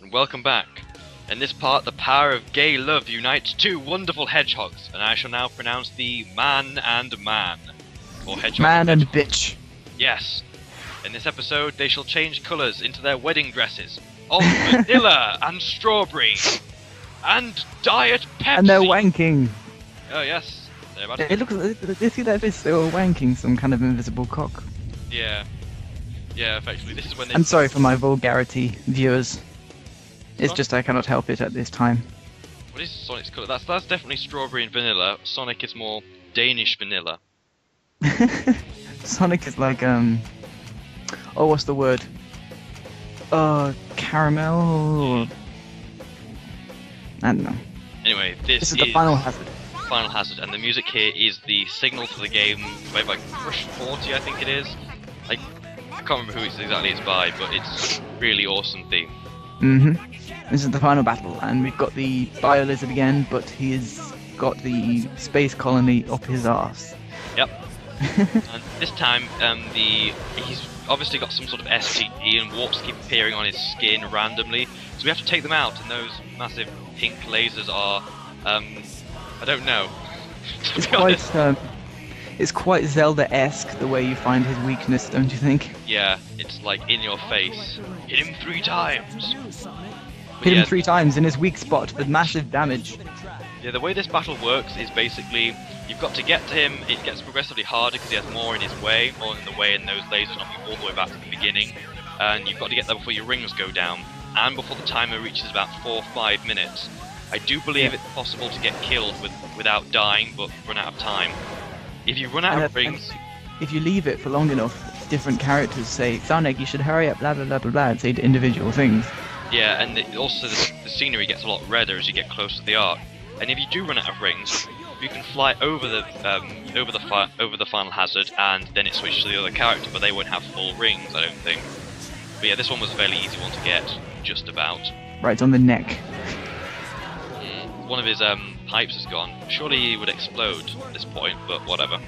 and welcome back. In this part, the power of gay love unites two wonderful hedgehogs, and I shall now pronounce the man and man. Or hedgehog. Man and bitch. Yes. In this episode, they shall change colours into their wedding dresses of vanilla and strawberry and Diet Pepsi. And they're wanking. Oh yes. They're about It looks. You see that face? They were wanking some kind of invisible cock. Yeah. Yeah, effectively. This is when they... I'm sorry for my vulgarity, viewers. It's just I cannot help it at this time. What is Sonic's colour? That's definitely strawberry and vanilla. Sonic is more Danish vanilla. Sonic is like oh, what's the word? Caramel. I don't know. Anyway, This is the final hazard. Final Hazard, and the music here is the signal for the game played by Crush 40, I think it is. I can't remember who exactly it's by, but it's really awesome theme. This is the final battle, and we've got the Bio Lizard again, but he's got the space colony up his arse. Yep. And this time, he's obviously got some sort of STD, and warps keep appearing on his skin randomly, so we have to take them out, and those massive pink lasers are, I don't know. It's quite Zelda-esque the way you find his weakness, don't you think? Yeah, it's like in your face. Hit him 3 times. Hit him 3 times in his weak spot for massive damage. Yeah, the way this battle works is basically you've got to get to him. It gets progressively harder because he has more in his way, more in the way, and those lasers knock you all the way back to the beginning. And you've got to get there before your rings go down, and before the timer reaches about 4 or 5 minutes. I do believe it's possible to get killed without dying, but run out of time. If you run out of rings... If you leave it for long enough, different characters say, Sonic, you should hurry up, blah blah blah blah blah, and say individual things. Yeah, and also the scenery gets a lot redder as you get close to the arc. And if you do run out of rings, you can fly over the final hazard, and then it switches to the other character, but they won't have full rings, I don't think. But yeah, this one was a fairly easy one to get, just about. Right, it's on the neck. One of his pipes has gone. Surely he would explode at this point, but whatever.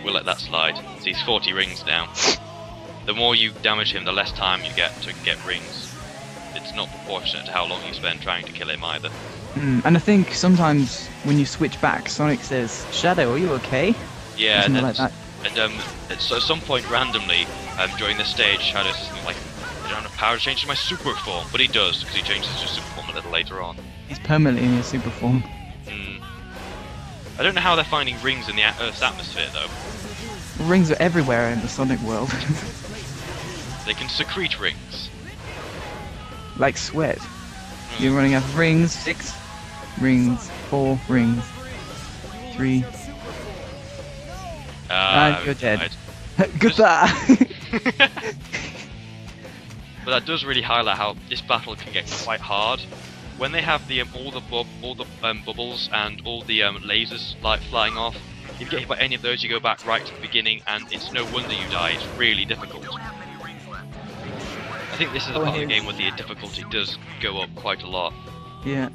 We'll let that slide. So he's 40 rings now. The more you damage him, the less time you get to get rings. It's not proportionate to how long you spend trying to kill him either. And I think sometimes when you switch back, Sonic says, Shadow, are you okay? Yeah, something like that. And so at some point randomly, during this stage, Shadow says something like, I don't have power to change to my super form, but he does, because he changes to super form a little later on. He's permanently in his super form. I don't know how they're finding rings in the Earth's atmosphere, though. Rings are everywhere in the Sonic world. They can secrete rings. Like sweat. You're running out of rings. 6 rings. 4 rings. 3. And you're dead. Goodbye! But that does really highlight how this battle can get quite hard. When they have the all the bubbles and all the lasers flying off, if you get hit by any of those, you go back right to the beginning, and it's no wonder you die. It's really difficult. I think this is the part of the game where the difficulty does go up quite a lot. Yeah.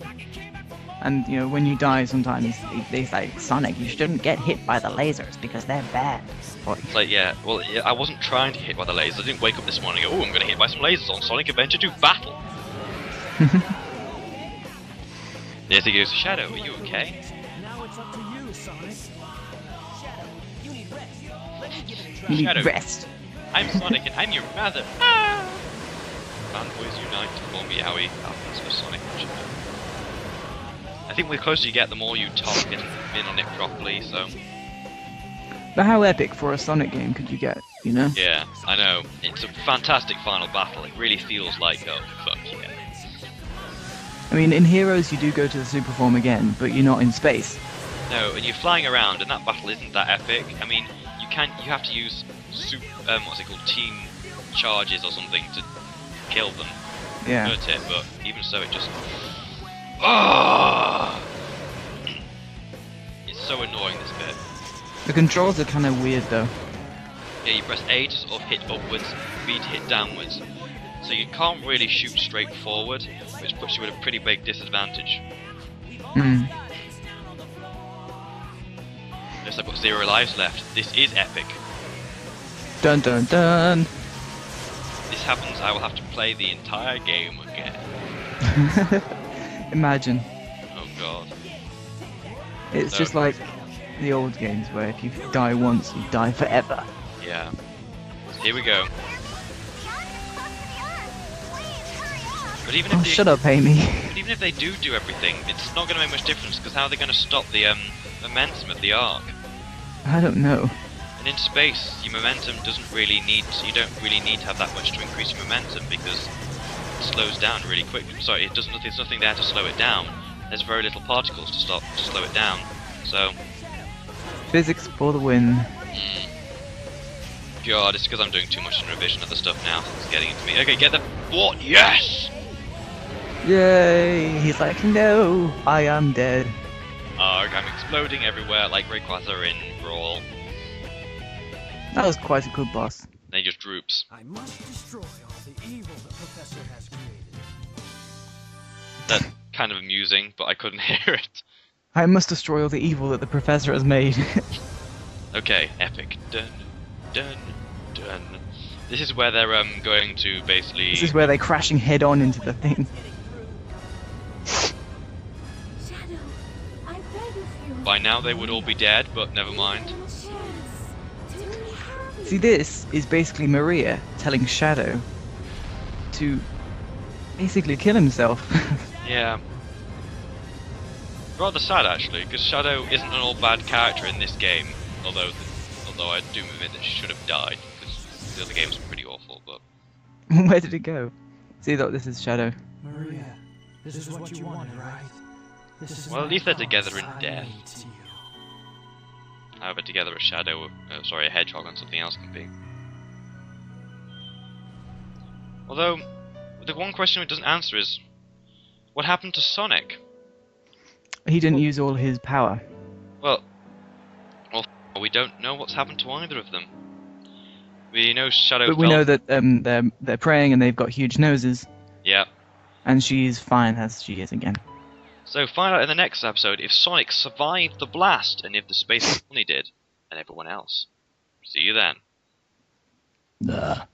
And you know, when you die, sometimes they say, Sonic, you shouldn't get hit by the lasers because they're bad. It's like, yeah, well, I wasn't trying to get hit by the lasers. I didn't wake up this morning and go, oh, I'm going to hit by some lasers on Sonic Adventure 2 Battle. Yes, he goes, Shadow, are you okay? Now it's up to you, Sonic. Shadow, you need rest. Let's give it a try. You need Shadow, rest. I'm Sonic and I'm your mother. Ah! Fanboys unite to form Yowie. That's for Sonic and Shadow. I think the closer you get, the more you get in on it properly, so... But how epic for a Sonic game could you get, you know? Yeah, I know. It's a fantastic final battle. It really feels like, oh, fuck yeah. I mean, in Heroes you do go to the super form again, but you're not in space. No, and you're flying around, and that battle isn't that epic. I mean, you have to use team charges or something to kill them. Yeah. Hurt it, but even so, it just... Oh! It's so annoying, this bit. The controls are kind of weird though. Yeah, you press A to sort of hit upwards, B to hit downwards. So you can't really shoot straight forward, which puts you at a pretty big disadvantage. Unless I've got 0 lives left. This is epic. Dun dun dun! This happens, I will have to play the entire game again. Imagine. Oh god. It's No. just like the old games where if you die once, you die forever. Yeah. So here we go. But even if Oh, they, shut up, Amy. but even if they do everything, it's not going to make much difference because how are they going to stop the momentum of the arc? I don't know. And in space, your momentum doesn't really need. You don't really need to have that much to increase your momentum because it slows down really quick. Sorry, it doesn't. There's nothing there to slow it down. There's very little particles to slow it down. So. Physics for the win. God, it's because I'm doing too much in revision of the stuff now. It's getting into me. Okay, get the what? Yes. Yay! He's like, no, I am dead. Arg, I'm exploding everywhere like Rayquaza in Brawl. That was quite a good boss. Then he just droops. I must destroy all the evil the professor has created. That's kind of amusing, but I couldn't hear it. I must destroy all the evil that the professor has made. Okay, epic. Dun, dun, dun. This is where they're going to basically. This is where they're crashing head on into the thing. Shadow, I beg of you. By now they would all be dead, but never mind. Chance. Do we have See, this is basically Maria telling Shadow to basically kill himself. Yeah. Rather sad actually, because Shadow isn't an all bad character in this game. Although I do admit that she should have died because the other games were pretty awful. But Where did it go? See, look, this is Shadow. Maria, this is what you wanted, right? This is well, at least they're together in I death. made to you. However, together a Shadow, sorry, a Hedgehog and something else can be. Although, the one question it doesn't answer is, what happened to Sonic? He didn't use all his power. Well, we don't know what's happened to either of them. We know Shadow But we know that they're praying and they've got huge noses. Yeah. And she's fine as she is again. So find out in the next episode if Sonic survived the blast and if the Space Colony did, and everyone else. See you then. Duh.